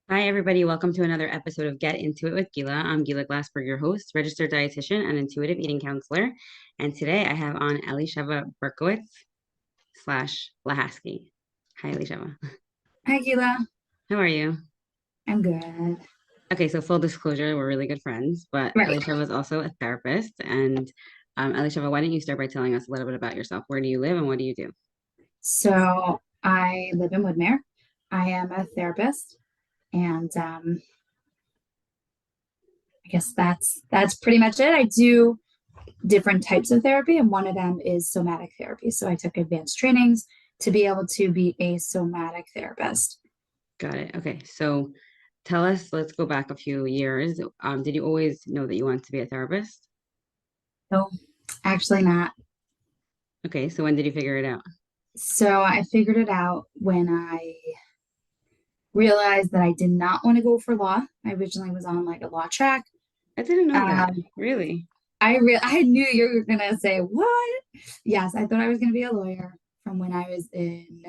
Hi, everybody. Welcome to another episode of Get Into It with Gila. I'm Gila Glassberg, your host, registered dietitian and intuitive eating counselor. And today I have on Elisheva Berkovits slash Lahaski. Hi, Elisheva. Hi, Gila. How are you? I'm good. Okay, so full disclosure, we're really good friends, but Right. Elisheva is also a therapist. And Elisheva, why don't you start by telling us a little bit about yourself? Where do you live and what do you do? So I live in Woodmere. I am a therapist, and I guess that's pretty much it. I do different types of therapy, and one of them is somatic therapy. So I took advanced trainings to be able to be a somatic therapist. Got it. Okay, so tell us, let's go back a few years. Did you always know that you wanted to be a therapist? So actually not. Okay, so when did you figure it out? So I figured it out when I realized that I did not want to go for law. I originally was on like a law track. I didn't know that. Um, Really? I knew you were gonna say what? Yes, I thought I was gonna be a lawyer from when I was in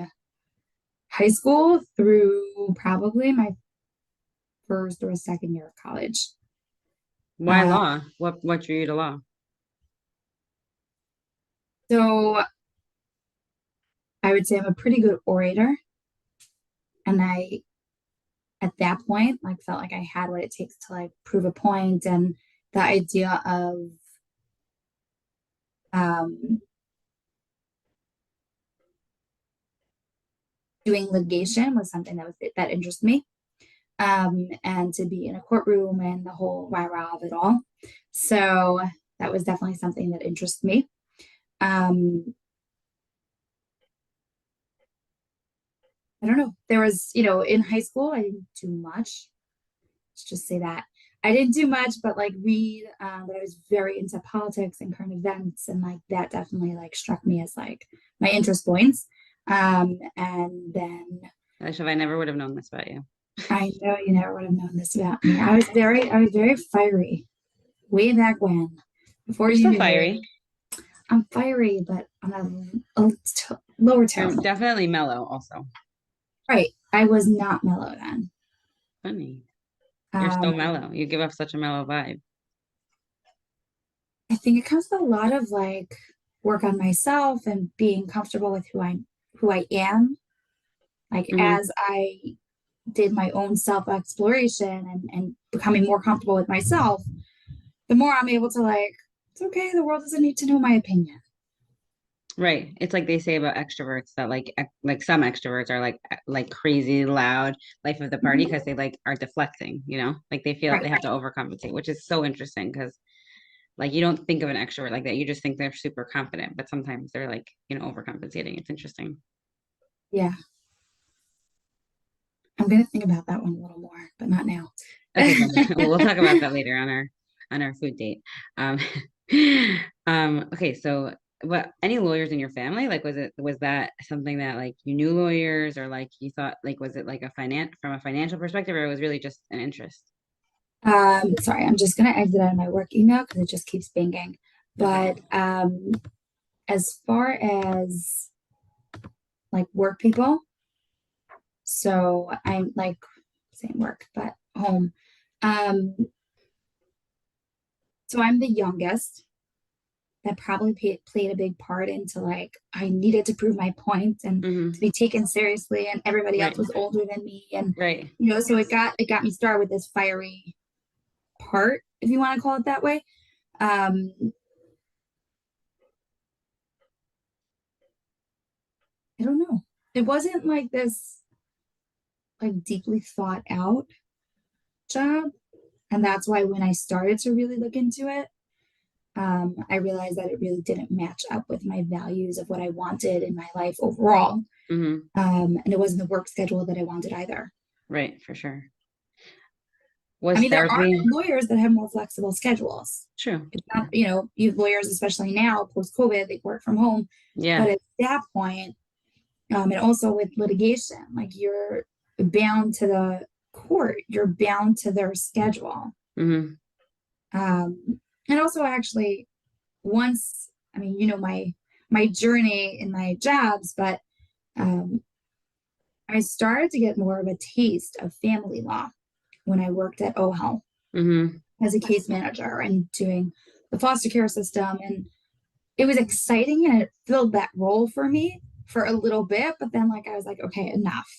high school through probably my first or second year of college. Why Uh, law? What drew you to law? so I would say I'm a pretty good orator, and I at that point like felt like I had what it takes to like prove a point, and the idea of um, doing litigation was something that interested me. And to be in a courtroom and the whole rah rah of it all. So that was definitely something that interests me. Um, I don't know. There was, in high school, I didn't do much. Let's just say that. I didn't do much, but like read, but I was very into politics and current events. And like that definitely like struck me as like my interest points. And then Alicia, I never would have known this about you. I know you never would have known this about me. I was very fiery way back when, before You're you still knew me. fiery. I'm fiery, but on a lower You're tone. definitely mellow also. Right. I was not mellow then. Funny. You're Um, so mellow. You give off such a mellow vibe. I think it comes with a lot of like work on myself and being comfortable with who I am. Like Hmm. as I did my own self exploration and becoming more comfortable with myself, the more I'm able to like, it's okay, the world doesn't need to know my opinion. Right. It's like they say about extroverts that like some extroverts are like crazy loud life of the party Mhm. because they like are deflecting, Like they feel they Right. have to overcompensate, which is so interesting because like you don't think of an extrovert like that. You just think they're super confident, but sometimes they're like, overcompensating. It's interesting. Yeah. I'm going to think about that one a little more, but not now. Okay, good. Well, we'll talk about that later on our food date. Um, okay, so but any lawyers in your family? Like was that something that like you knew lawyers or like you thought like was it like from a financial perspective or it was really just an interest? Sorry, I'm just gonna exit out of my work email because it just keeps binging. Okay. But as far as like work people, so I'm like saying work, but home. Um, so I'm the youngest. That probably played a big part into like I needed to prove my point and to Hmm. be taken seriously, and everybody else Right. was older than me, and Right. so it got me started with this fiery part, if you want to call it that way. Um, I don't know. It wasn't like this like deeply thought out job. And that's why when I started to really look into it, I realized that it really didn't match up with my values of what I wanted in my life overall. Hmm. And it wasn't the work schedule that I wanted either. Right, for sure. I Was mean, there are therapy lawyers that have more flexible schedules. true? It's not, you lawyers, especially now post COVID, they work from home. Yeah. But at that point, and also with litigation, like you're bound to the court, you're bound to their schedule. Hmm. And also, actually, once I mean, my journey in my jobs, but um, I started to get more of a taste of family law when I worked at OHEL Mm-hmm. as a case manager and doing the foster care system. And it was exciting and it filled that role for me for a little bit. But then, like, I was like, okay, enough.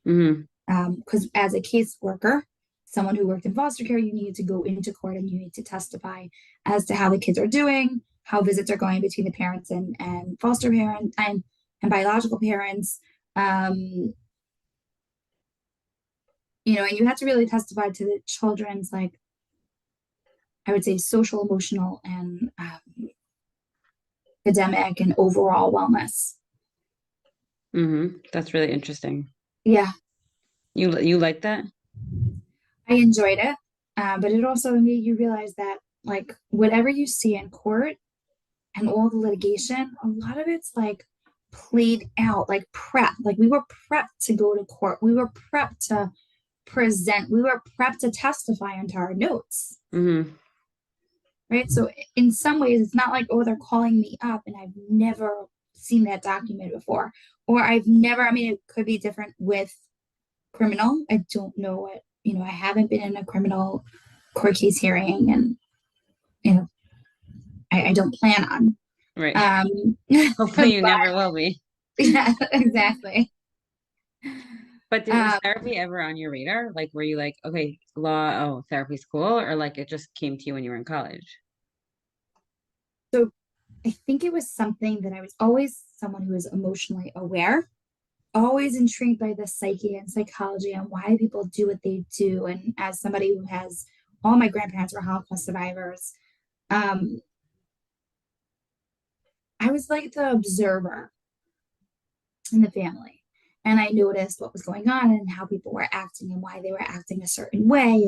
Mm-hmm. Because as a case worker, someone who worked in foster care, you need to go into court and you need to testify as to how the kids are doing, how visits are going between the parents and foster parent and biological parents. Um, and you have to really testify to the children's, like, I would say, social, emotional, and academic and overall wellness. Mm-hmm. That's really interesting. Yeah, You like that? I enjoyed it, but it also made you realize that, like, whatever you see in court and all the litigation, a lot of it's like played out, like prep. Like we were prepped to go to court. We were prepped to present. We were prepped to testify into our notes. Mm-hmm. Right. So in some ways, it's not like, oh, they're calling me up and I've never seen that document before. Or I've never, I mean, it could be different with criminal. I don't know I haven't been in a criminal court case hearing and, you know, I don't plan on. Right. Um, Hopefully you but never will be. yeah, exactly. But was Um, therapy ever on your radar? Like, were you like, okay, law, oh, therapy's cool, or like it just came to you when you were in college? so I think it was something that I was always someone who was emotionally aware, always intrigued by the psyche and psychology and why people do what they do. And as somebody who has all my grandparents were Holocaust survivors, um, I was like the observer in the family. And I noticed what was going on and how people were acting and why they were acting a certain way.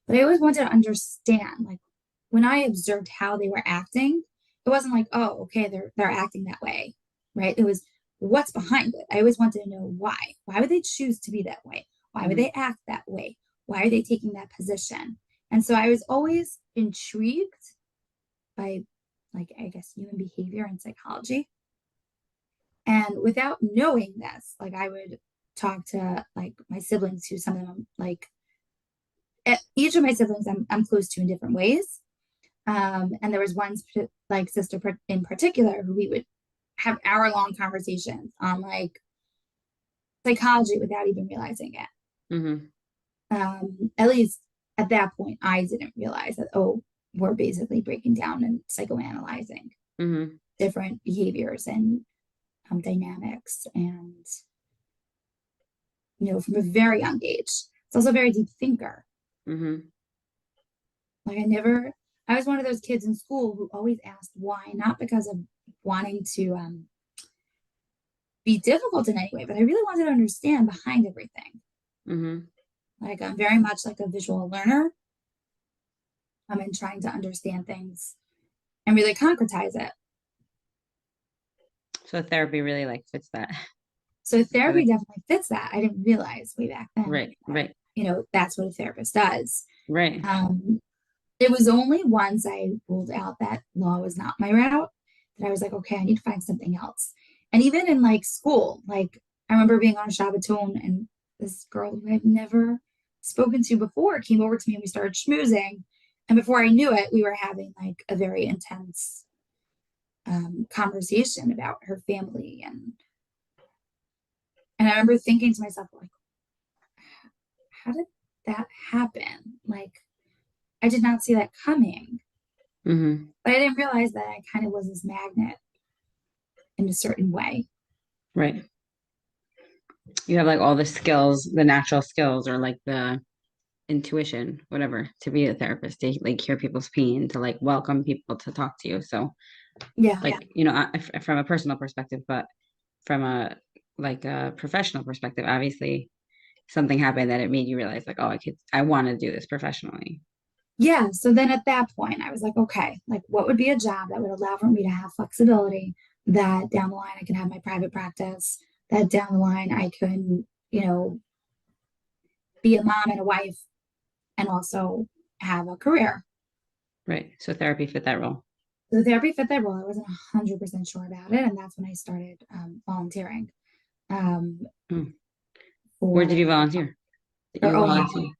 But I always wanted to understand, like, when I observed how they were acting, it wasn't like, oh, okay, they're acting that way, right? It was what's behind it. I always wanted to know why. Why would they choose to be that way? Why would Mm-hmm. they act that way? Why are they taking that position? And so I was always intrigued by, like, I guess, human behavior and psychology. And without knowing this, like, I would talk to, like, my siblings, who some of them, like, each of my siblings I'm close to in different ways. And there was one, like, sister in particular who we would have hour-long conversations on, like, psychology without even realizing it. Mm-hmm. At least at that point, I didn't realize that, oh, we're basically breaking down and psychoanalyzing Mm-hmm. different behaviors and dynamics. And, from a very young age, it's also a very deep thinker. Mm-hmm. Like, I was one of those kids in school who always asked why, not because of wanting to be difficult in any way, but I really wanted to understand behind everything. Mm-hmm. Like, I'm very much like a visual learner. I'm in trying to understand things and really concretize it. So therapy really like fits that. So Really. therapy definitely fits that. I didn't realize way back then Right, that, right, that's what a therapist does. right. Um, it was only once I ruled out that law was not my route that I was like, okay, I need to find something else. And even in, like, school, like, I remember being on a Shabbaton and this girl who I've never spoken to before came over to me and we started schmoozing. And before I knew it, we were having, like, a very intense conversation about her family. And I remember thinking to myself, like, how did that happen? Like, I did not see that coming. Mm-hmm. But I didn't realize that I kind of was this magnet in a certain way. Right. You have like all the skills, the natural skills, or like the intuition, whatever, to be a therapist, to like hear people's pain, to like welcome people to talk to you. So, Yeah. like, from a personal perspective, but from a like a professional perspective, obviously something happened that it made you realize, like, oh, I want to do this professionally. Yeah. So then at that point, I was like, okay, like, what would be a job that would allow for me to have flexibility, that down the line I can have my private practice, that down the line I can, be a mom and a wife and also have a career. Right. So therapy fit that role. So therapy fit that role. I wasn't 100% sure about it. And that's when I started volunteering. Um, Mm. Where did for, you volunteer? Did or you Ohio volunteer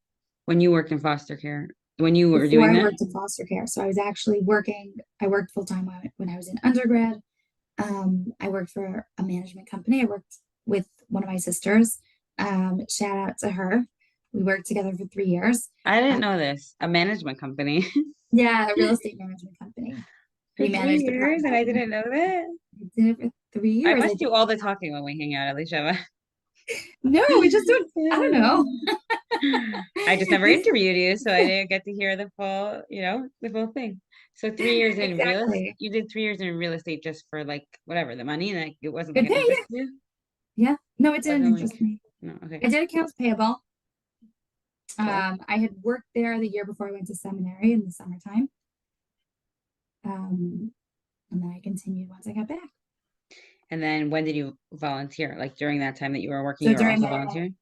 when you worked in foster care? When you were before doing I that? worked in foster care. So I was actually working, I worked full time when I was in undergrad. I worked for a management company. I worked with one of my sisters. Shout out to her. We worked together for 3 years. I didn't Uh, know this. A management company yeah, a real estate management company. for We three managed years, and I apartments. didn't know that. I did it for three I years. I must did. do all the talking when we hang out, Elisheva. No, we just do it. I don't know. I just never This interviewed you, so I didn't get to hear the full, the full thing. So 3 years in real estate, exactly. you did 3 years in real estate just for like whatever the money, like it wasn't like Good an pay, interest yeah. to you. Yeah. No, it It didn't wasn't like interest me. no, okay, I did accounts payable. cool. I had worked there the year before I went to seminary in the summertime. Um, and then I continued once I got back. And then when did you volunteer? Like during that time that you were working, So you were during also my volunteering?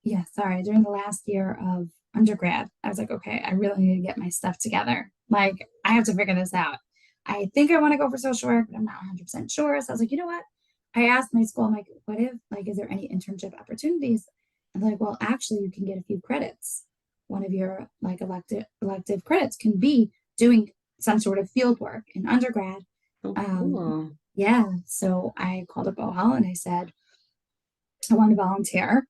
yeah, sorry, during the last year of undergrad, I was like, okay, I really need to get my stuff together. Like, I have to figure this out. I think I want to go for social work, but I'm not 100% sure. So I was like, you know what? I asked my school, I'm like, what if, like, is there any internship opportunities? And they're like, well, actually, you can get a few credits. One of your like elective credits can be doing some sort of field work in undergrad. Oh, Um, cool. yeah. So I called up OHL and I said, I want to volunteer.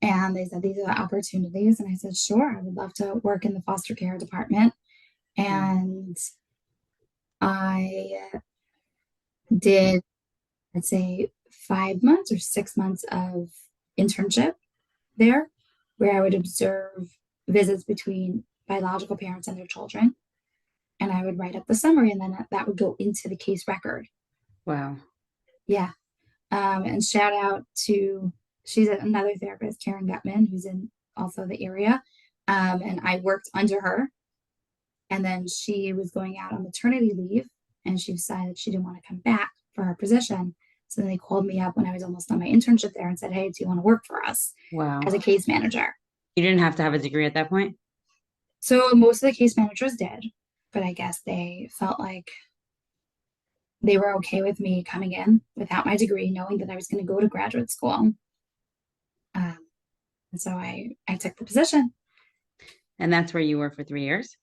And they said, these are the opportunities. And I said, sure, I would love to work in the foster care department. Mm. And I did, I'd say, 5 months or 6 months of internship there, where I would observe visits between biological parents and their children. And I would write up the summary, and then that would go into the case record. Wow. Yeah. And shout out to she's another therapist, Karen Gutman, who's in also the area. And I worked under her. And then she was going out on maternity leave and she decided she didn't want to come back for her position. So then they called me up when I was almost on my internship there and said, hey, do you want to work for us as Wow. a case manager? You didn't have to have a degree at that point? So most of the case managers did, but I guess they felt like they were okay with me coming in without my degree, knowing that I was going to go to graduate school. Um, and so I took the position, And that's where you were for 3 years?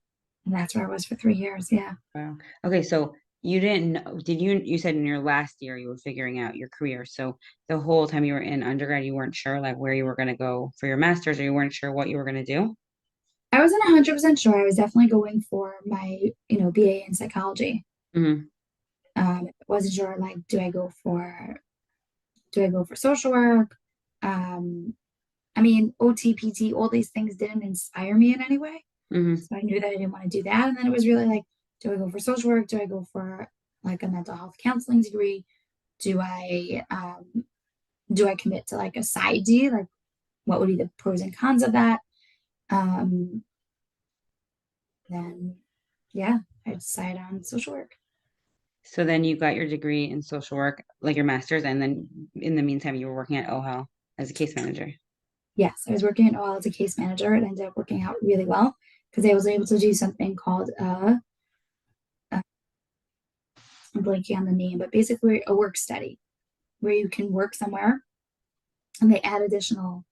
and that's where I was for 3 years. Yeah. Wow. Okay, so you didn't know, you said in your last year you were figuring out your career. So the whole time you were in undergrad, you weren't sure like where you were going to go for your master's, or you weren't sure what you were going to do? I wasn't 100% sure. I was definitely going for my, BA in psychology. Hmm. Wasn't sure like do I go for social work? I mean, OT, all these things didn't inspire me in any way. Hmm. So I knew that I didn't want to do that. And then it was really like, do I go for social work? Do I go for like a mental health counseling degree? Do I commit to like a side D? Like what would be the pros and cons of that? Um, then yeah, I decided on social work. So then you got your degree in social work, like your master's, and then in the meantime you were working at OHEL as a case manager. Yes, I was working at OL as a case manager. It ended up working out really well because I was able to do something called I'm blanking on the name, but basically a work study where you can work somewhere and they add additional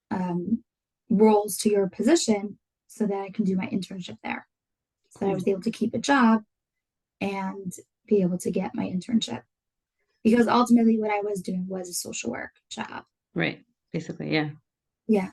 um, roles to your position so that I can do my internship there. So I Cool. was able to keep a job and be able to get my internship because ultimately what I was doing was a social work job. Right. Basically, yeah. Yeah.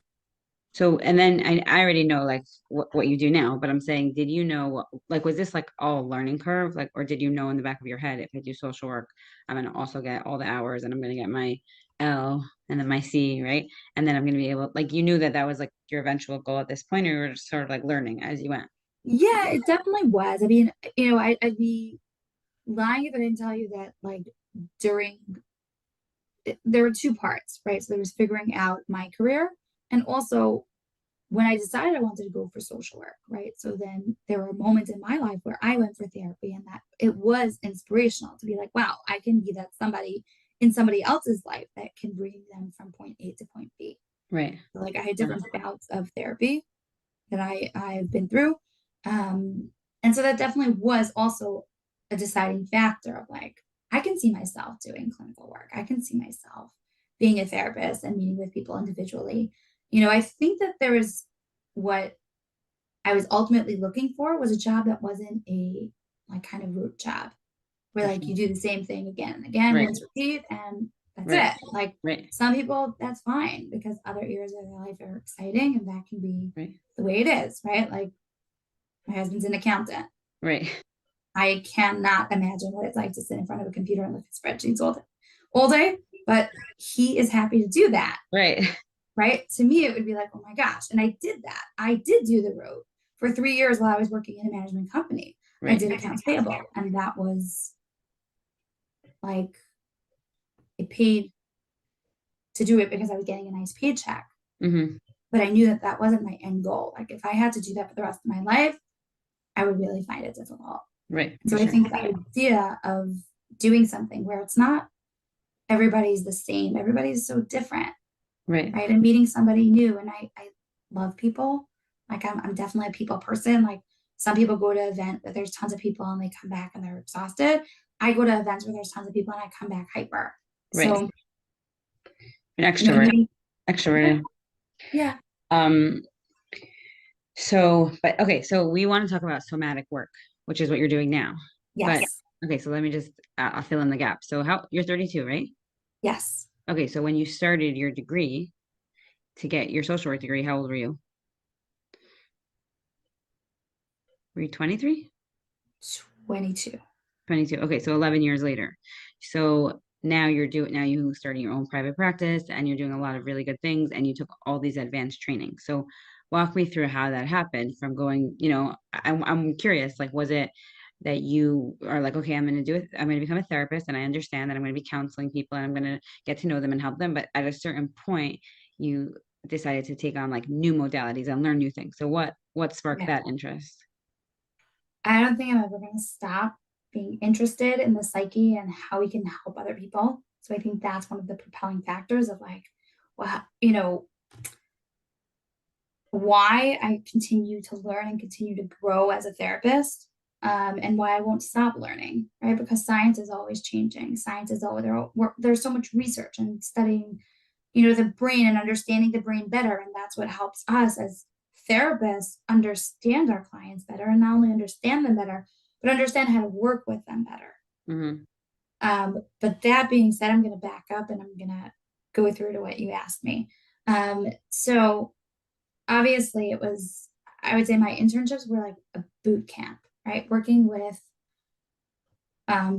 So, and then I already know like what you do now, but I'm saying, did you know, like, was this like all a learning curve? Like, or did you know in the back of your head, if I do social work, I'm going to also get all the hours and I'm going to get my L and then my C, right? And then I'm going to be able, like, you knew that that was like your eventual goal at this point, or you were just sort of like learning as you went. Yeah, it definitely was. I mean, I'd be lying if I didn't tell you that like during there were two parts, right? So there was figuring out my career and also when I decided I wanted to go for social work, right? So then there were moments in my life where I went for therapy and that it was inspirational to be like, wow, I can be that somebody in somebody else's life that can bring them from point A to point B. Right. So, like I had Yeah. different bouts of therapy that I've been through. And so that definitely was also a deciding factor of like, I can see myself doing clinical work. I can see myself being a therapist and meeting with people individually. I think that there was what I was ultimately looking for was a job that wasn't a like kind of rote job where For like sure. you do the same thing again and again, Right. rinse, repeat, and that's Right. it. Like Right. some people, that's fine because other areas of their life are exciting and that can be Right. the way it is, right? Like my husband's an accountant. Right. I cannot imagine what it's like to sit in front of a computer and look at spreadsheets all day, but he is happy to do that. Right. Right. To me, it would be like, oh my gosh. And I did that. I did do the road for 3 years while I was working in a management company. I Right. did accounts payable, and that was like it paid to do it because I was getting a nice paycheck. Mm-hmm. But I knew that that wasn't my end goal. Like if I had to do that for the rest of my life, I would really find it difficult. Right. And For so I sure. think the idea of doing something where it's not everybody's the same, everybody's so different, Right. right? And meeting somebody new. And I love people. Like I'm definitely a people person. Like some people go to an event where there's tons of people and they come back and they're exhausted. I go to events where there's tons of people and I come back hyper. Right. So, An extrovert. meeting, yeah, Extroverted. yeah, Um, so, but okay, so we want to talk about somatic work, which is what you're doing now. But yes, okay, so let me just I'll fill in the gap. So how you're 32, right? yes. Okay, so when you started your degree to get your social work degree, how old were you? Were you 23? 22. 22. Okay, so 11 years later. So now you starting your own private practice and you're doing a lot of really good things and you took all these advanced training. So walk me through how that happened from going, I'm curious, like, was it that you are like, okay, I'm going to become a therapist and I understand that I'm going to be counseling people and I'm going to get to know them and help them. But at a certain point, you decided to take on like new modalities and learn new things. So what sparked Yeah. that interest? I don't think I'm ever going to stop being interested in the psyche and how we can help other people. So I think that's one of the propelling factors of like, well, why I continue to learn and continue to grow as a therapist, and why I won't stop learning, right? Because science is always changing. Science is always there's so much research and studying, the brain and understanding the brain better, and that's what helps us as therapists understand our clients better, and not only understand them better, but understand how to work with them better. Mm-hmm. But that being said, I'm going to back up and I'm going to go through to what you asked me. So obviously I would say my internships were like a boot camp, right? Working with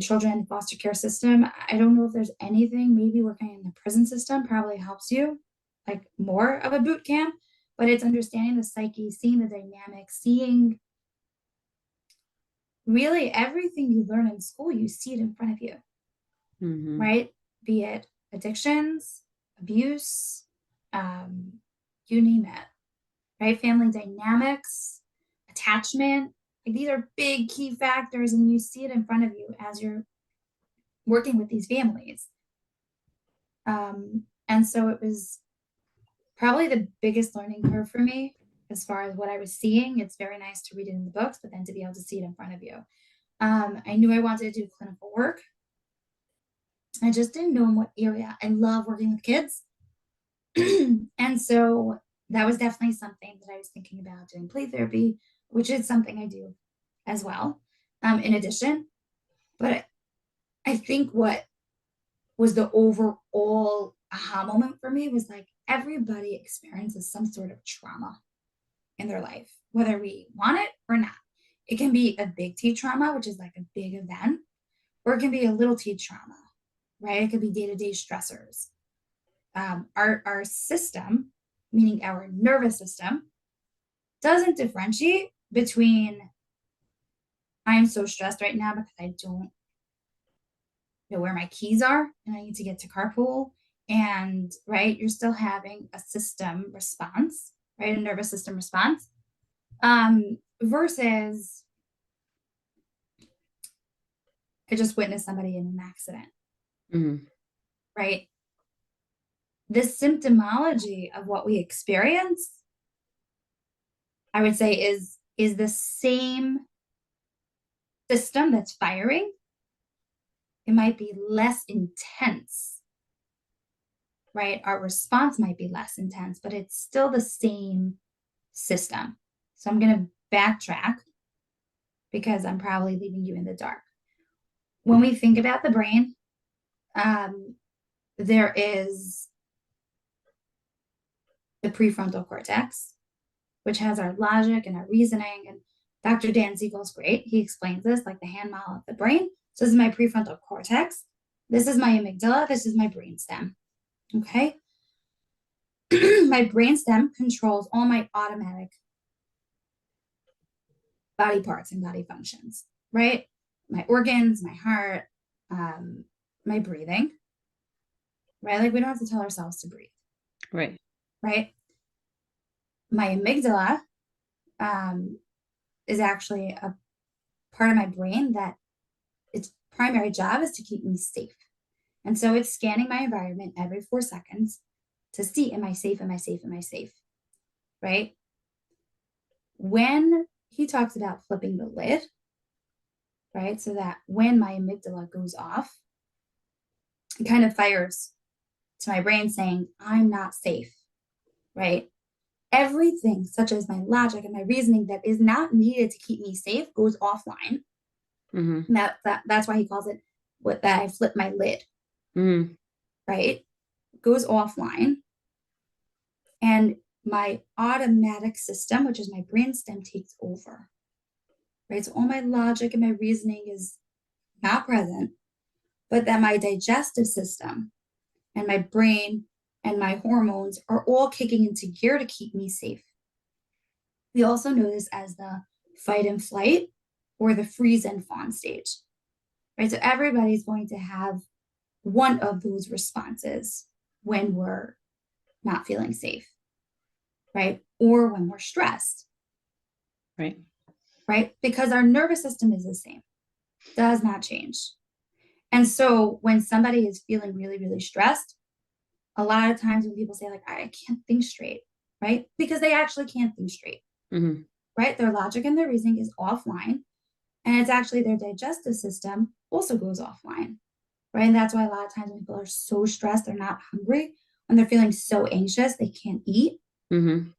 children in the foster care system. I don't know if there's anything, maybe working in the prison system probably helps you like more of a boot camp, but it's understanding the psyche, seeing the dynamics, seeing really everything you learn in school, you see it in front of you, Mm-hmm. right? Be it addictions, abuse, you name it, right? Family dynamics, attachment. Like these are big key factors, and you see it in front of you as you're working with these families. And so it was probably the biggest learning curve for me as far as what I was seeing. It's very nice to read it in the books, but then to be able to see it in front of you. I knew I wanted to do clinical work. I just didn't know in what area. I love working with kids. And so that was definitely something that I was thinking about doing play therapy, which is something I do as well, in addition. But I think what was the overall aha moment for me was like everybody experiences some sort of trauma in their life, whether we want it or not. It can be a big T trauma, which is like a big event, or it can be a little T trauma, right? It could be day-to-day stressors. Our system, meaning our nervous system, doesn't differentiate between I'm so stressed right now because I don't know where my keys are and I need to get to carpool. And right, you're still having a system response, right? A nervous system response. Versus I just witnessed somebody in an accident, Mm-hmm. right? The symptomology of what we experience, I would say, is the same system that's firing. It might be less intense, right? Our response might be less intense, but it's still the same system. So I'm going to backtrack because I'm probably leaving you in the dark. When we think about the brain, um, there is the prefrontal cortex, which has our logic and our reasoning. And Dr. Dan Siegel's great. He explains this like the hand model of the brain. So this is my prefrontal cortex. This is my amygdala. This is my brainstem. Okay. My brainstem controls all my automatic body parts and body functions, right? My organs, my heart, um, my breathing, right? Like we don't have to tell ourselves to breathe, Right. right? My amygdala um, is actually a part of my brain that its primary job is to keep me safe. And so it's scanning my environment every 4 seconds to see, am I safe? Am I safe? Am I safe? Right? When he talks about flipping the lid, right? So that when my amygdala goes off, it kind of fires to my brain saying, I'm not safe, right? Everything, such as my logic and my reasoning that is not needed to keep me safe, goes offline. Mm-hmm. And that's why he calls it what that I flip my lid, Mm-hmm. right? Goes offline. And my automatic system, which is my brainstem, takes over, right? So all my logic and my reasoning is not present, but that my digestive system and my brain and my hormones are all kicking into gear to keep me safe. We also know this as the fight and flight or the freeze and fawn stage, right? So everybody's going to have one of those responses when we're not feeling safe, right? Or when we're stressed, Right. right? Because our nervous system is the same, does not change. And so when somebody is feeling really, really stressed, a lot of times when people say, like, I can't think straight, right? Because they actually can't think straight, Mm-hmm. right? Their logic and their reasoning is offline. And it's actually their digestive system also goes offline, right? And that's why a lot of times when people are so stressed, they're not hungry. When they're feeling so anxious, they can't eat, Mm-hmm.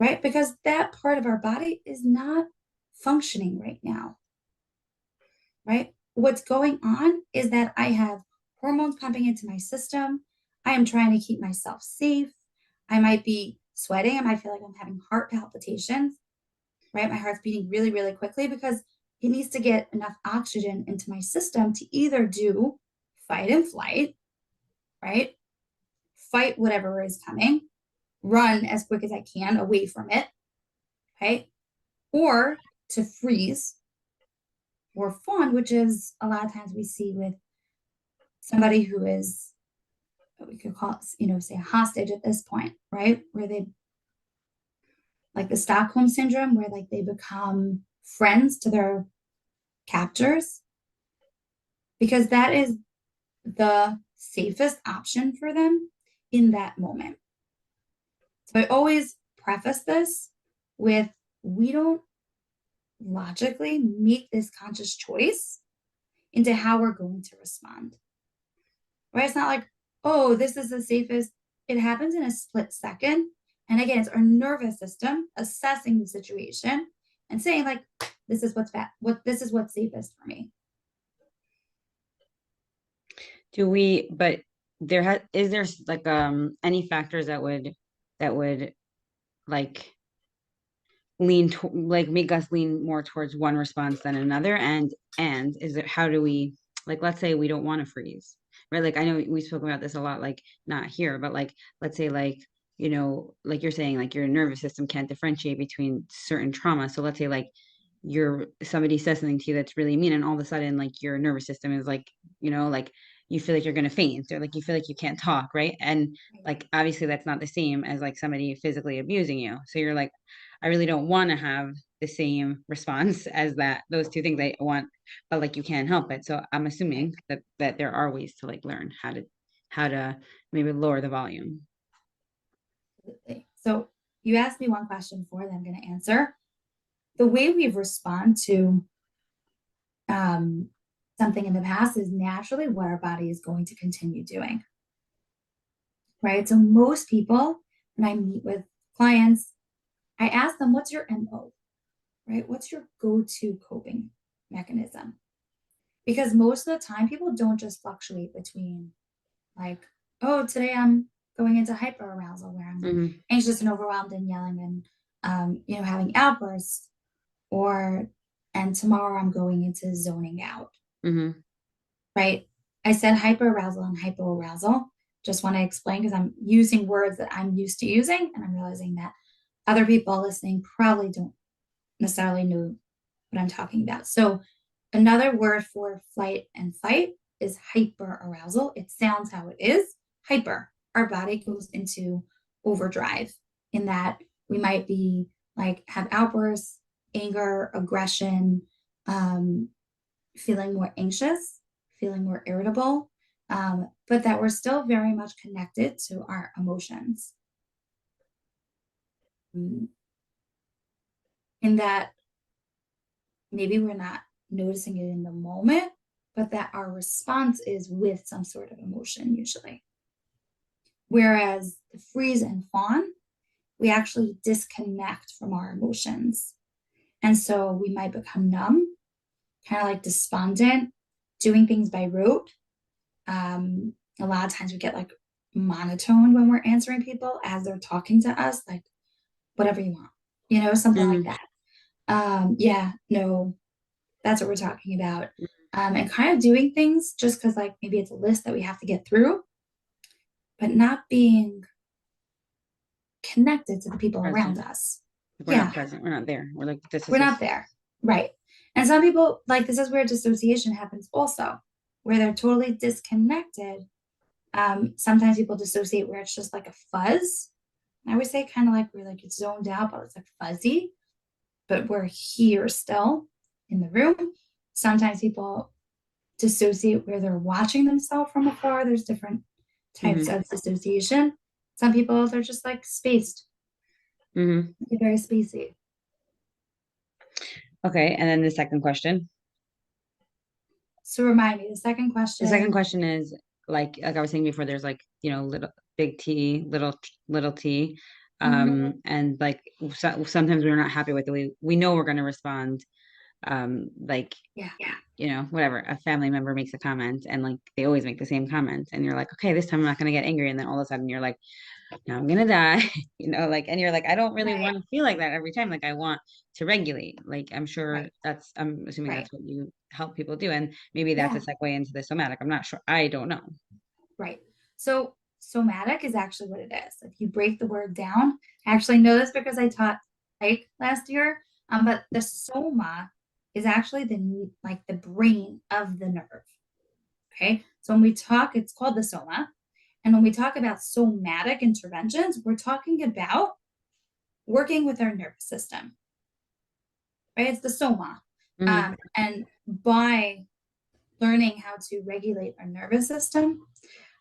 right? Because that part of our body is not functioning right now, right? What's going on is that I have hormones pumping into my system. I am trying to keep myself safe. I might be sweating. I might feel like I'm having heart palpitations, right? My heart's beating really, really quickly because it needs to get enough oxygen into my system to either do fight and flight, right? Fight whatever is coming, run as quick as I can away from it, right? Or to freeze or fawn, which is a lot of times we see with somebody who is, what we could call, say a hostage at this point, right? Where they, like the Stockholm syndrome, where like they become friends to their captors, because that is the safest option for them in that moment. So I always preface this with, we don't logically make this conscious choice into how we're going to respond. Right? It's not like, oh, this is the safest. It happens in a split second. And again, it's our nervous system assessing the situation and saying, like, this is what's bad, this is what's safest for me. Do we, but is there like any factors that would like like make us lean more towards one response than another? And is it, how do we, like, let's say we don't want to freeze, right? Like I know we spoke about this a lot, like not here, but like let's say like, like you're saying, like your nervous system can't differentiate between certain trauma. So let's say like somebody says something to you that's really mean, and all of a sudden like your nervous system is like, like you feel like you're going to faint, or like you feel like you can't talk, right? And like obviously that's not the same as like somebody physically abusing you. So you're like, I really don't want to have the same response as those two things I want, but like you can't help it. So I'm assuming that there are ways to like learn how to maybe lower the volume. Absolutely. So you asked me one question before that I'm going to answer. The way we respond to um, something in the past is naturally what our body is going to continue doing. right? So most people, when I meet with clients, I ask them, what's your MO, right? What's your go-to coping mechanism? Because most of the time, people don't just fluctuate between like, oh, today I'm going into hyperarousal where I'm Mm-hmm. anxious and overwhelmed and yelling and, having outbursts, or, and tomorrow I'm going into zoning out, Mm-hmm. right? I said hyperarousal and hypoarousal. Just want to explain because I'm using words that I'm used to using, and I'm realizing that other people listening probably don't necessarily know what I'm talking about. So, another word for flight and fight is hyperarousal. It sounds how it is hyper. Our body goes into overdrive in that we might be like have outbursts, anger, aggression, um, feeling more anxious, feeling more irritable, but that we're still very much connected to our emotions. In that maybe we're not noticing it in the moment, but that our response is with some sort of emotion usually. Whereas the freeze and fawn, we actually disconnect from our emotions. And so we might become numb, kind of like despondent, doing things by rote. A lot of times we get like monotone when we're answering people as they're talking to us, like whatever you want, something like Mm-hmm. that. Yeah, no, that's what we're talking about. And kind of doing things just because like maybe it's a list that we have to get through, but not being connected to the people around Present. us. We're not Yeah, present. We're not there. We're like we're not disassociated. there. Right. And some people, like, this is where dissociation happens also, where they're totally disconnected. Sometimes people dissociate where it's just like a fuzz. I would say kind of like we're like it's zoned out, but it's like fuzzy, but we're here still in the room. Sometimes people dissociate where they're watching themselves from afar. There's different types Mm-hmm. of dissociation. Some people, they're just like spaced, Mm-hmm. they're very spacey. Okay. And then the second question. So remind me, the second The second question. question is like I was saying before, there's like, little big T, little T. Mhm. And like sometimes we're not happy with the way we know we're going to respond. Like, Yeah. whatever, a family member makes a comment and like they always make the same comment. And you're like, okay, this time I'm not going to get angry. And then all of a sudden you're like, now I'm gonna die, like, and you're like, I don't really Right. want to feel like that every time. Like, I want to regulate. Like, Right. I'm assuming Right. that's what you help people do. And maybe that's a Yeah. segue into the somatic. I'm not sure. I don't know. Right. So somatic is actually what it is. If you break the word down, I actually know this because I taught psych last year. But the soma is actually the brain of the nerve. Okay. So when we talk, it's called the soma. And when we talk about somatic interventions, we're talking about working with our nervous system, right? It's the soma. Hmm. And by learning how to regulate our nervous system,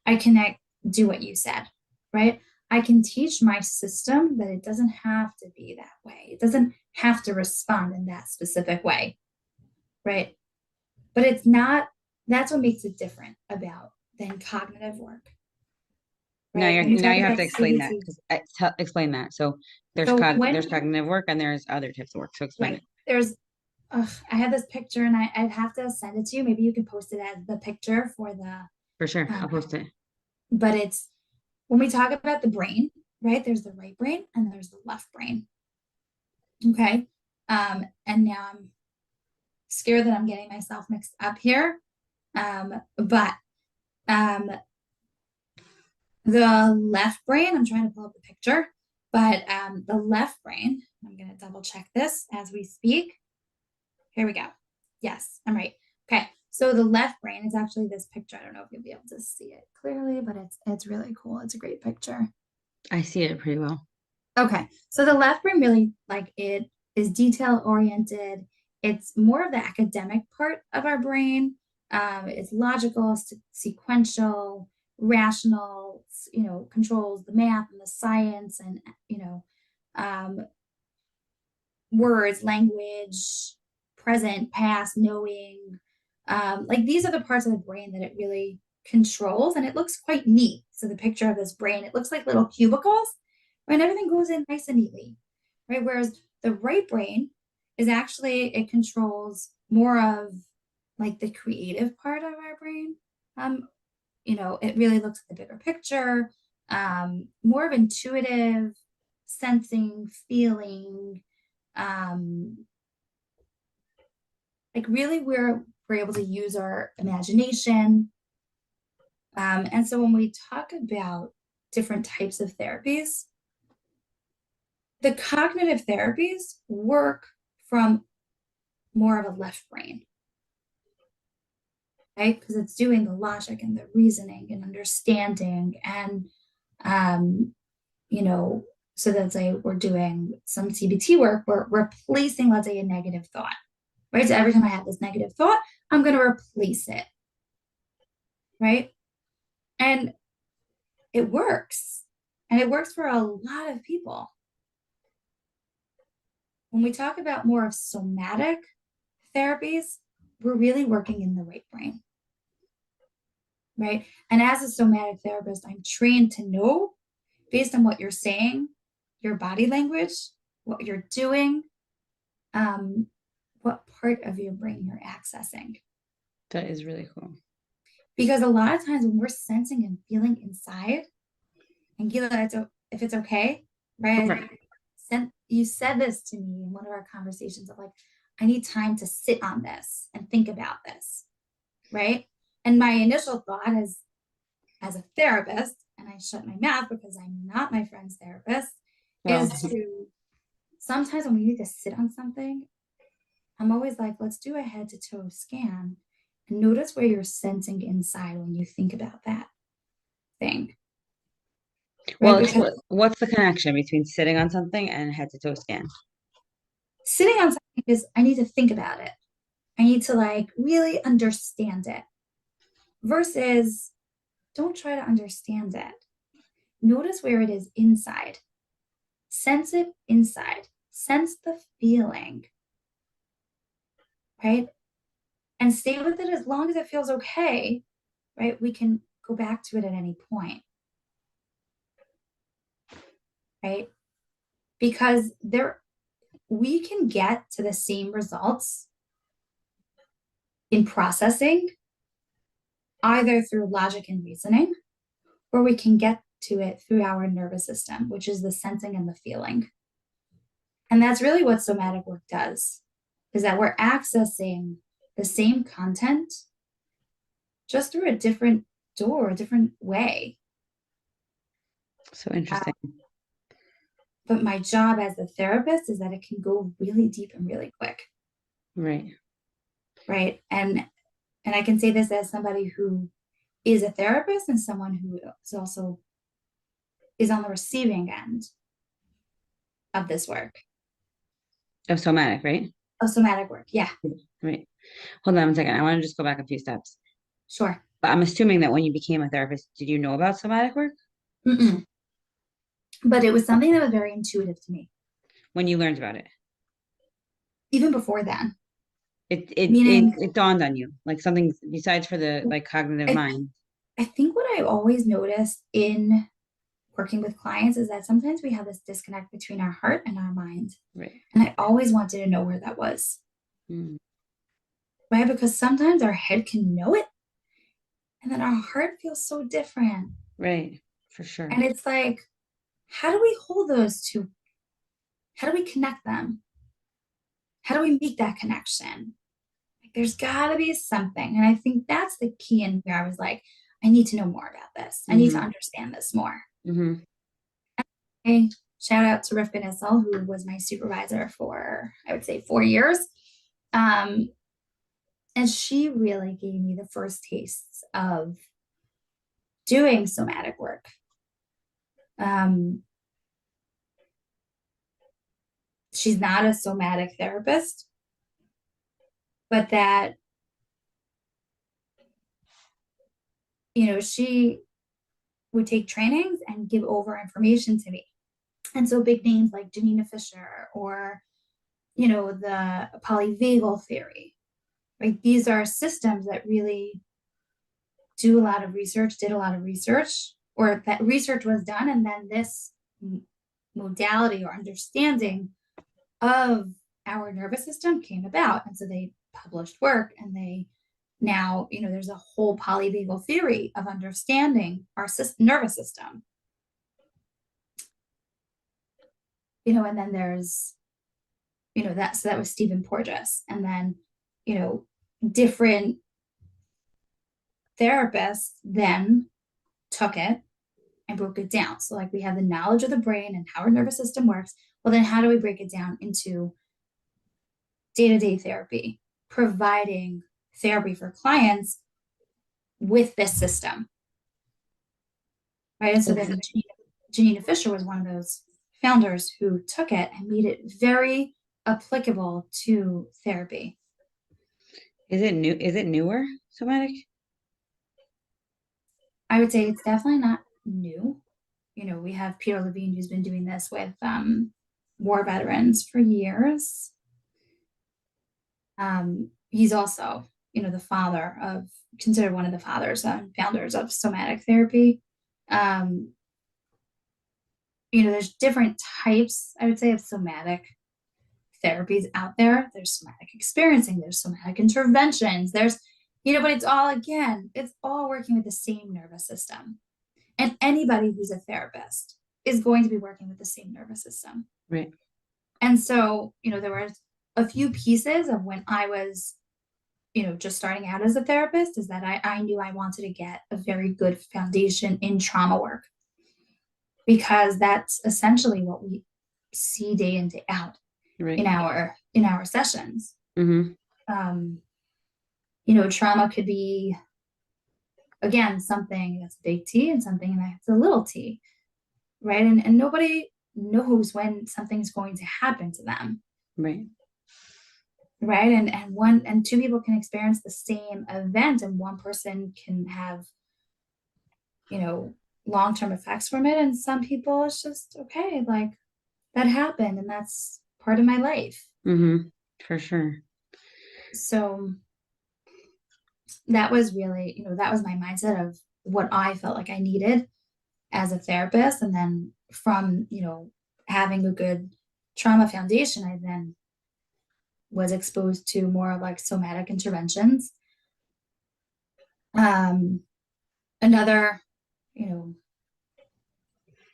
I can do what you said, right? I can teach my system that it doesn't have to be that way. It doesn't have to respond in that specific way, right? But it's not, that's what makes it different about than cognitive work, right? When we Now talk you have about to explain that CBT, because explain that. So so there's when, cognitive work and there's other types of work. So explain right, it there's, I have this picture and I'd have to send it to you. Maybe you can post it as the picture for the, for sure. um, I'll post it. but it's when we talk about the brain, right? There's the right brain and there's the left brain. Okay. And now I'm scared that I'm getting myself mixed up here. But the left brain, I'm trying to pull up the picture, but the left brain, I'm going to double check this as we speak. Here we go. Yes, I'm right. Okay. So the left brain is actually this picture. I don't know if you'll be able to see it clearly, but it's really cool. It's a great picture. I see it pretty well. Okay. So the left brain really like it is detail oriented. It's more of the academic part of our brain. It's logical, sequential, rational, controls the math and the science and, um, words, language, present, past, knowing. Like these are the parts of the brain that it really controls, and it looks quite neat. So the picture of this brain, it looks like little cubicles, right? And everything goes in nice and neatly, right? Whereas the right brain is actually, it controls more of like the creative part of our brain. It really looks at the bigger picture, more of intuitive, sensing, feeling, um, like really we're able to use our imagination. And so when we talk about different types of therapies, the cognitive therapies work from more of a left brain, right? Because it's doing the logic and the reasoning and understanding. And, um, you know, so let's say we're doing some CBT work, we're replacing, let's say, a negative thought, right? So every time I have this negative thought, I'm going to replace it, right? And it works. And it works for a lot of people. When we talk about more of somatic therapies, we're really working in the right brain, right? And as a somatic therapist, I'm trained to know based on what you're saying, your body language, what you're doing, what part of your brain you're accessing. That is really cool. Because a lot of times when we're sensing and feeling inside, and Gila, if it's okay, right? Right. You said this to me in one of our conversations of like, I need time to sit on this and think about this, right? And my initial thought is, as a therapist, and I shut my mouth because I'm not my friend's therapist, Well, is to sometimes when we need to sit on something, I'm always like, let's do a head to toe scan and notice where you're sensing inside when you think about that thing. well, Right? Because what's the connection between sitting on something and head to toe scan? sitting on something is I need to think about it. I need to like really understand it versus don't try to understand it. Notice where it is inside. Sense it inside. Sense the feeling, right? And stay with it as long as it feels okay, right? We can go back to it at any point, right? Because we can get to the same results in processing either through logic and reasoning, or we can get to it through our nervous system, which is the sensing and the feeling. And that's really what somatic work does, is that we're accessing the same content just through a different door, a different way. So interesting. But my job as a therapist is that it can go really deep and really quick. Right. Right. And I can say this as somebody who is a therapist and someone who is also is on the receiving end of this work, Of somatic, right? of somatic work. Yeah, Right. Hold on 1 second. I want to just go back a few steps. sure. But I'm assuming that when you became a therapist, did you know about somatic work Mm-mm. But it was something that was very intuitive to me, when you learned about it? even before then. It it it Meaning, it dawned on you like something besides for the like cognitive I, mind. I think what I've always noticed in working with clients is that sometimes we have this disconnect between our heart and our mind. Right. And I always wanted to know where that was, Mm, right? Because sometimes our head can know it, and then our heart feels so different. right. For sure. And it's like, how do we hold those two? How do we connect them? How do we make that connection? Like, there's got to be something. And I think that's the key in where I was like, I need to know more about this. I need to Mm-hmm. understand this more. Mm-hmm. Hey, shout out to Rifka Nissel, who was my supervisor for, I would say, 4 years. Um, and she really gave me the first tastes of doing somatic work. Um, she's not a somatic therapist, but that, she would take trainings and give over information to me. And so big names like Janina Fisher or, the polyvagal theory, right? These are systems that really do a lot of research, did a lot of research, or that research was done, and then this modality or understanding of our nervous system came about. And so they published work, and they now, there's a whole polyvagal theory of understanding our nervous system. And then there's, so that was Stephen Porges. And then, different therapists then took it and broke it down. So like we have the knowledge of the brain and how our nervous system works. Well, then how do we break it down into day-to-day therapy, providing therapy for clients with this system, right? And so then Janina Fisher was one of those founders who took it and made it very applicable to therapy. Is it new? Is it newer, somatic? I would say it's definitely not new. We have Peter Levine, who's been doing this with war veterans for years. He's also, the father of, considered one of the fathers and founders of somatic therapy. There's different types, I would say, of somatic therapies out there. There's somatic experiencing, there's somatic interventions, there's, but it's all working with the same nervous system. And anybody who's a therapist is going to be working with the same nervous system. Right. And so, there were a few pieces of when I was, just starting out as a therapist, is that I knew I wanted to get a very good foundation in trauma work, because that's essentially what we see day in, day out, right, in our sessions. Mm-hmm. Trauma could be, again, something that's a big T and something that's a little t, right? And nobody knows when something's going to happen to them. Right. Right. And two people can experience the same event, and one person can have, long-term effects from it. And some people, it's just, okay, like that happened and that's part of my life. Mm-hmm. For sure. So that was really, that was my mindset of what I felt like I needed as a therapist. And then from, having a good trauma foundation, I then was exposed to more of like somatic interventions. Another,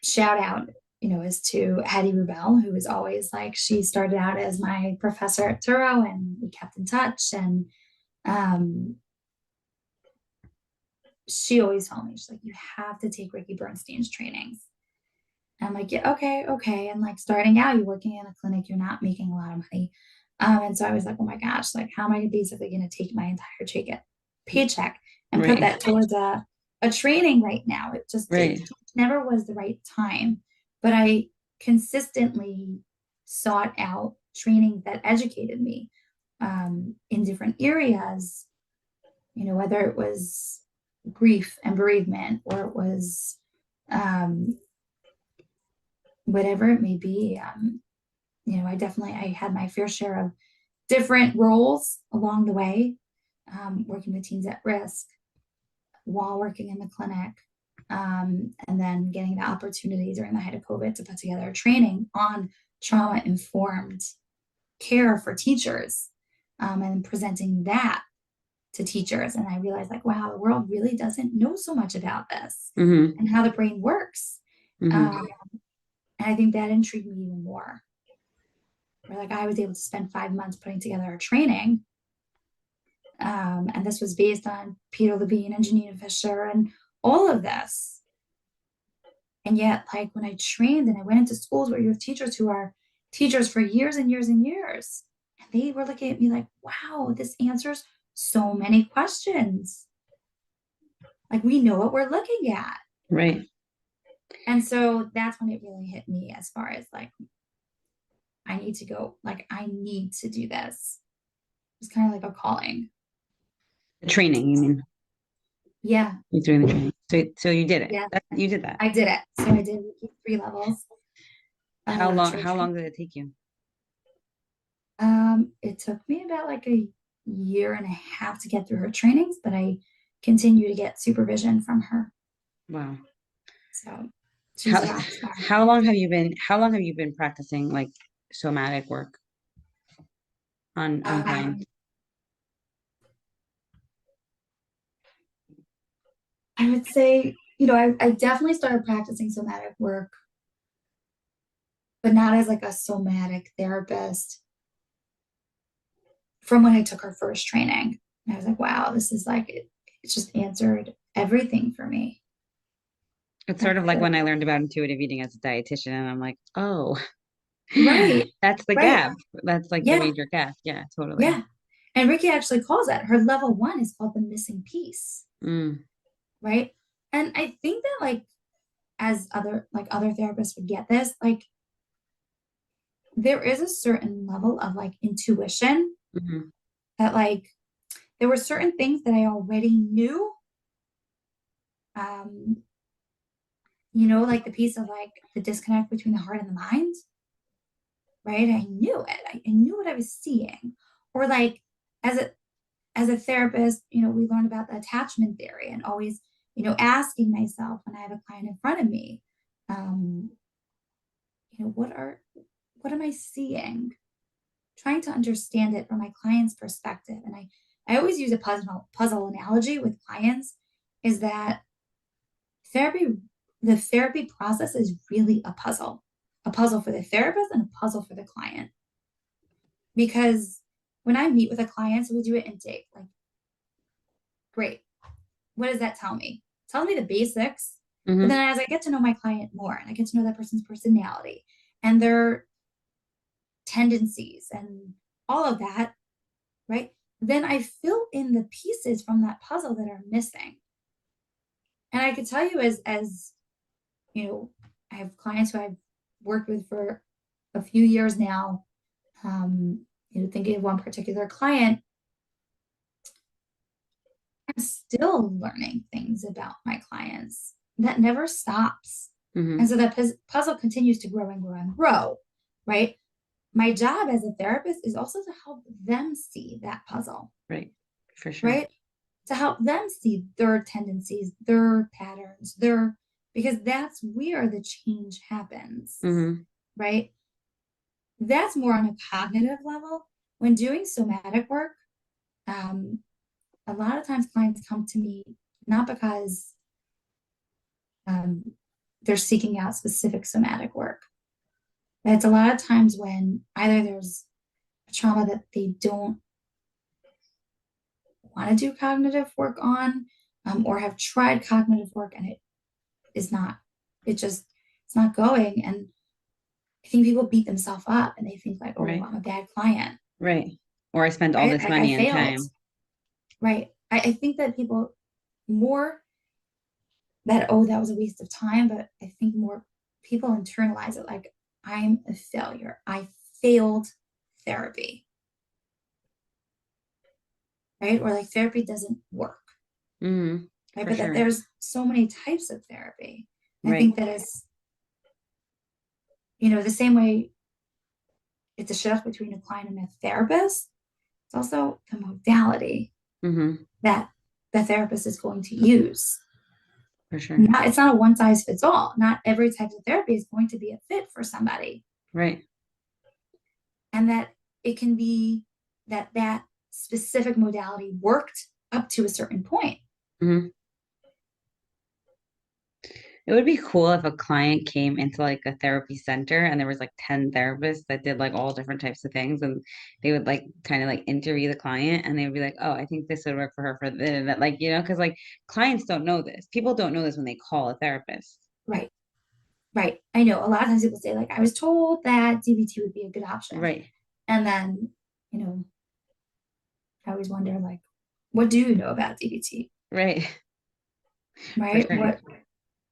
shout out, is to Hattie Rubel, who is always like, she started out as my professor at Turo, and we kept in touch. And she always told me, she's like, you have to take Ricky Bernstein's trainings. And I'm like, yeah, okay. And like starting out, you're working in a clinic, you're not making a lot of money. And so I was like, oh my gosh, like how am I basically going to take my entire paycheck and put that towards a training right now? It never was the right time. But I consistently sought out training that educated me in different areas, whether it was grief and bereavement, or it was whatever it may be. I had my fair share of different roles along the way, working with teens at risk while working in the clinic, and then getting the opportunity during the height of COVID to put together a training on trauma-informed care for teachers, and presenting that to teachers. And I realized, like, wow, the world really doesn't know so much about this, mm-hmm, and how the brain works. Mm-hmm. And I think that intrigued me even more. Where like I was able to spend 5 months putting together a training. And this was based on Peter Levine and Janina Fisher and all of this. And yet, like when I trained and I went into schools where you have teachers who are teachers for years and years and years, and they were looking at me like, wow, this answers so many questions. Like we know what we're looking at. Right. And so that's when it really hit me, as far as like, I need to go, like, I need to do this. It's kind of like a calling. The training, you mean? Yeah. You're doing the training. So you did it. Yeah. You did that. I did it. So I did 3 levels. How long did it take you? It took me about like a year and a half to get through her trainings, but I continue to get supervision from her. Wow. So she's How a rock star. how long have you been practicing like somatic work on Um, clients? I would say, I definitely started practicing somatic work, but not as like a somatic therapist from when I took her first training. And I was like, wow, this is like, it's just answered everything for me. It's sort Like, of like when I learned about intuitive eating as a dietitian, and I'm like, oh, right, that's the right. gap. That's like the Yeah, major gap. Yeah, totally. yeah. And Ricky actually calls it her level one is called the missing piece, Mm, right? And I think that like as other therapists would get this, like there is a certain level of like intuition hmm that like there were certain things that I already knew. Um, like the piece of like the disconnect between the heart and the mind, right? I knew it. I knew what I was seeing. Or like as a as a therapist, we learn about the attachment theory and always, asking myself when I have a client in front of me, um, what am I seeing? Trying to understand it from my client's perspective. And I always use a puzzle analogy with clients is that therapy, the therapy process is really a puzzle for the therapist and a puzzle for the client. Because when I meet with a client, so we do an intake, like, great. What does that tell me? It tells me the basics. But hmm then as I get to know my client more and I get to know that person's personality and their tendencies and all of that, right? Then I fill in the pieces from that puzzle that are missing. And I could tell you as I have clients who I've worked with for a few years now. Thinking of one particular client, I'm still learning things about my clients. That never stops. And hmm so that puzzle continues to grow and grow and grow, right? My job as a therapist is also to help them see that puzzle, Right. For sure. right? To help them see their tendencies, their patterns, because that's where the change happens, hmm right? That's more on a cognitive level. When doing somatic work, um, a lot of times clients come to me not because um, they're seeking out specific somatic work. But it's a lot of times when either there's a trauma that they don't want to do cognitive work on, or have tried cognitive work and it is not, it's not going. And I think people beat themselves up and they think like, oh, Right. I'm a bad client, Right. Or I spent all right? this Like I money and failed, time. right? I think that people more that, oh, that was a waste of time, but I think more people internalize it like, I'm a failure. I failed therapy, right? Or like therapy doesn't work, right? For But that sure. there's so many types of therapy. I Right. think that it's, the same way it's a shift between a client and a therapist. It's also the modality hmm that the therapist is going to use. For sure. It's not a one size fits all. Not every type of therapy is going to be a fit for somebody. Right. And that it can be that specific modality worked up to a certain point. hmm It would be cool if a client came into like a therapy center and there was like 10 therapists that did like all different types of things, and they would like kind of like interview the client and they would be like, oh, I think this would work for her for that. Like, because like clients don't know this. People don't know this when they call a therapist. Right, right. I know a lot of times people say like I was told that DBT would be a good option, Right. and then you know I always wonder like, what do you know about DBT, Right. For right? sure. What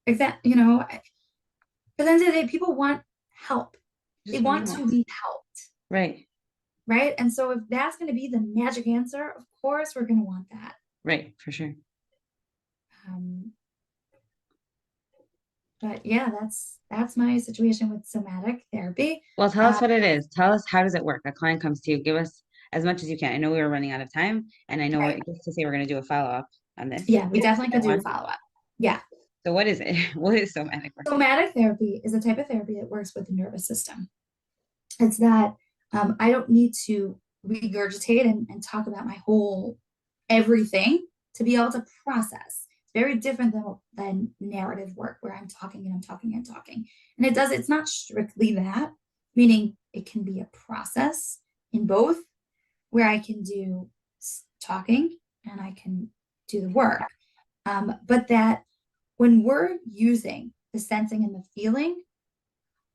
exact But then the day people want help. They Just want want to know. to be helped, Right. right? And so if that's going to be the magic answer, of course we're going to want that. Right. For sure. Um, but yeah, that's my situation with somatic therapy. Well, tell us Uh, what it is. Tell us, how does it work? A client comes to you, give us as much as you can. I know we were running out of time, and I know right. just to say we're going to do a follow-up. on this? Yeah, we definitely Go could do a on. follow-up. Yeah. So what is it? What is somatic work? Somatic therapy is a type of therapy that works with the nervous system. It's that I don't need to regurgitate and talk about my whole everything to be able to process. It's very different than narrative work where I'm talking and I'm talking and talking. And it's not strictly that, meaning it can be a process in both where I can do talking and I can do the work. But that when we're using the sensing and the feeling,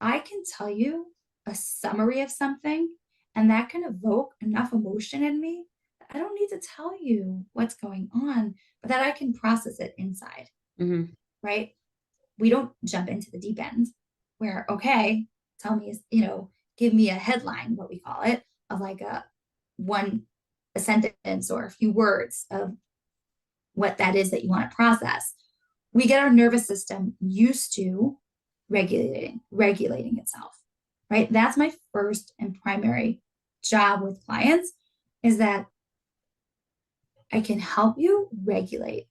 I can tell you a summary of something, and that can evoke enough emotion in me that I don't need to tell you what's going on, but that I can process it inside, Mm-hmm. right? We don't jump into the deep end where, okay, tell me, give me a headline, what we call it, of like a sentence or a few words of what that is that you want to process. We get our nervous system used to regulating itself, right? That's my first and primary job with clients, is that I can help you regulate,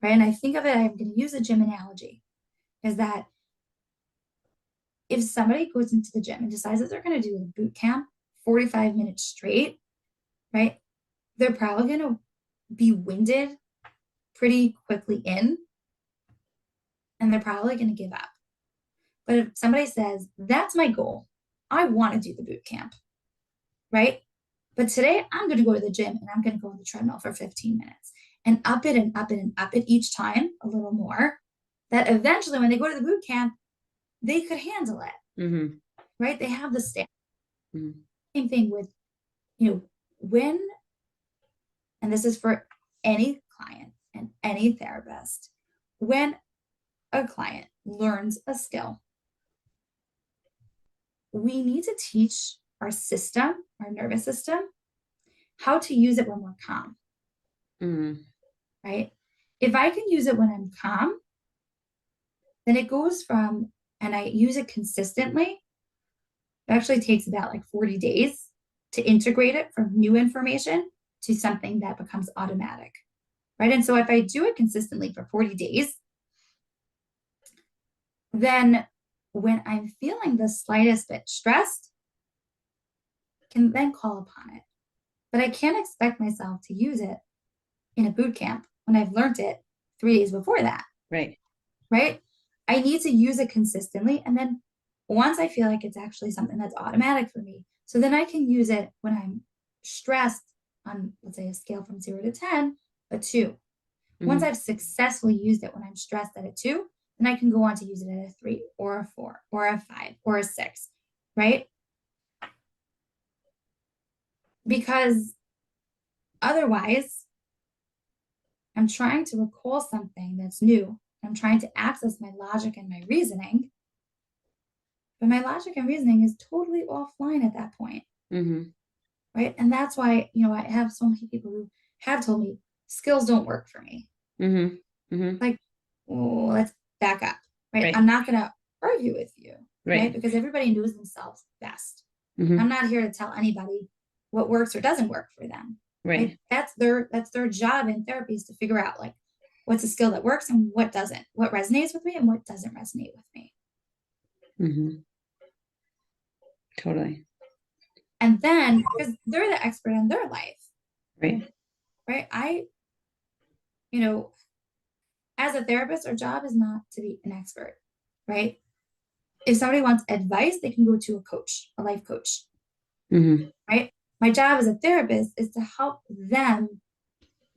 right? And I think of it, I'm going to use a gym analogy, is that if somebody goes into the gym and decides that they're going to do a boot camp 45 minutes straight, right? They're probably going to be winded pretty quickly in, and they're probably going to give up. But if somebody says, that's my goal, I want to do the boot camp, right? But today I'm going to go to the gym and I'm going to go on the treadmill for 15 minutes and up it and up it and up it each time a little more, that eventually when they go to the boot camp, they could handle it, Mm-hmm. right? They have the stamina. Mm-hmm. Same thing with, when, and this is for any client and any therapist, when a client learns a skill, we need to teach our system, our nervous system, how to use it when we're calm, Mm-hmm. right? If I can use it when I'm calm, then it goes from, and I use it consistently, it actually takes about like 40 days to integrate it from new information to something that becomes automatic, right? And so if I do it consistently for 40 days, then when I'm feeling the slightest bit stressed, I can then call upon it. But I can't expect myself to use it in a boot camp when I've learned it 3 days before that, Right. right? I need to use it consistently. And then once I feel like it's actually something that's automatic for me, so then I can use it when I'm stressed on, let's say, a scale from 0 to 10, a 2. Once Mm-hmm. I've successfully used it when I'm stressed at a 2, then I can go on to use it at a 3 or a 4 or a 5 or a 6, right? Because otherwise, I'm trying to recall something that's new. I'm trying to access my logic and my reasoning, but my logic and reasoning is totally offline at that point, Mm-hmm. right? And that's why, I have so many people who have told me skills don't work for me. Mm-hmm. Mm-hmm. Like, oh, let's back up, right? Right. I'm not going to argue with you, right? Right. Because everybody knows themselves best. I'm Mm-hmm. not here to tell anybody what works or doesn't work for them, right? Right. That's their job in therapy, is to figure out like what's a skill that works and what doesn't, what resonates with me and what doesn't resonate with me. Mm-hmm. Totally. And then because they're the expert in their life, Right. right? You know, as a therapist, our job is not to be an expert, right? If somebody wants advice, they can go to a coach, a life coach, Mm-hmm. right? My job as a therapist is to help them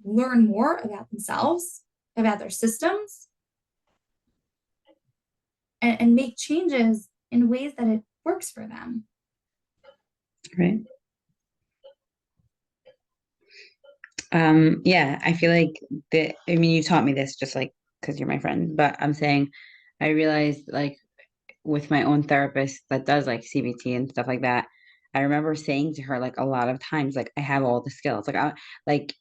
learn more about themselves, about their systems, and make changes in ways that it works for them. Right. Yeah, I feel like I mean, you taught me this just like because you're my friend, but I'm saying I realized like with my own therapist that does like CBT and stuff like that, I remember saying to her like a lot of times, like I have all the skills. Like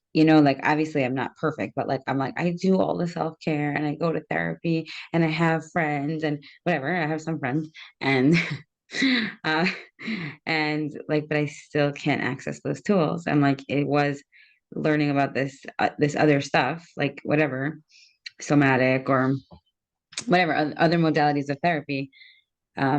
obviously I'm not perfect, but like I'm like I do all the self-care and I go to therapy and I have friends and whatever. I have some friends and uh and like but I still can't access those tools. And like it was learning about this other stuff, like whatever, somatic or whatever other modalities of therapy,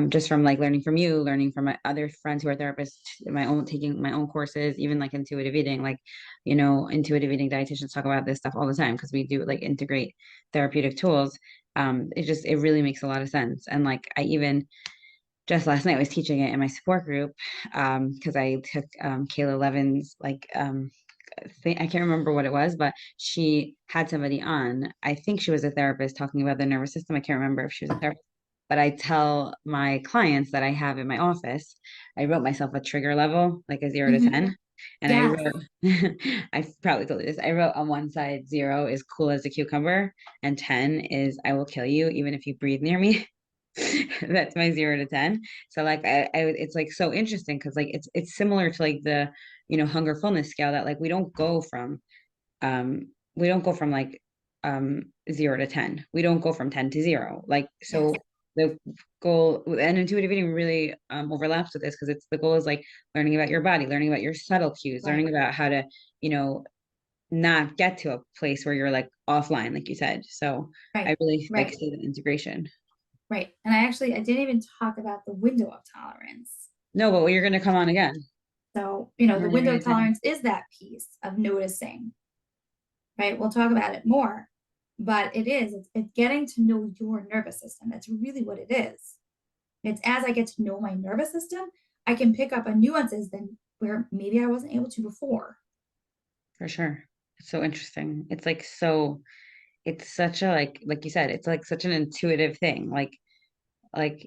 just from like learning from you, learning from my other friends who are therapists, my own taking my own courses, even like intuitive eating, like, intuitive eating dietitians talk about this stuff all the time because we do like integrate therapeutic tools. It really makes a lot of sense. And like I even just last night I was teaching it in my support group, because I took Kayla Levin's like I can't remember what it was, but she had somebody on. I think she was a therapist talking about the nervous system. I can't remember if she was a therapist, but I tell my clients that I have in my office, I wrote myself a trigger level, like a 0 to 10. And I Yes. wrote, I probably told you this. I wrote on one side, 0 is cool as a cucumber, and 10 is I will kill you even if you breathe near me. That's my 0 to 10. So like it's like so interesting because like it's similar to like the hunger fullness scale, that like we don't go from like 0 to 10. We don't go from 10 to 0. Like Yes. so the goal, and intuitive eating really overlaps with this because it's the goal is like learning about your body, learning about your subtle cues, Right. learning about how to, not get to a place where you're like offline, like you said. So Right. I really like Right. see the integration. Right. And I didn't even talk about the window of tolerance. No, but you're going to come on again. So, And the then you're window going of to tell. tolerance is that piece of noticing, right? We'll talk about it more, but it's getting to know your nervous system. That's really what it is. It's as I get to know my nervous system, I can pick up on nuances than where maybe I wasn't able to before. For sure. It's so interesting. It's like so it's such a like you said, it's like such an intuitive thing. Like, like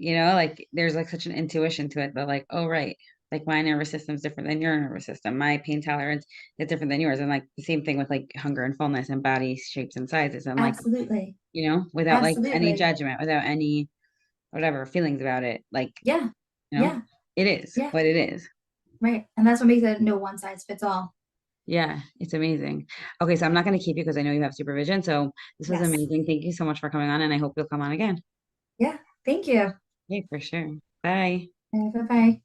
there's like such an intuition to it, but like, oh right. Like my nervous system is different than your nervous system. My pain tolerance is different than yours. And like the same thing with like hunger and fullness and body shapes and sizes. And like, Absolutely. without like any Absolutely. judgment, without any whatever feelings about it. Like, Yeah. you know, Yeah. it is Yeah. what it is. Right. And that's what makes it no one size fits all. Yeah, it's amazing. Okay, so I'm not going to keep you because I know you have supervision. So this was Yes. amazing. Thank you so much for coming on, and I hope you'll come on again. Yeah. Thank you. Yeah, for sure. Bye. Bye bye.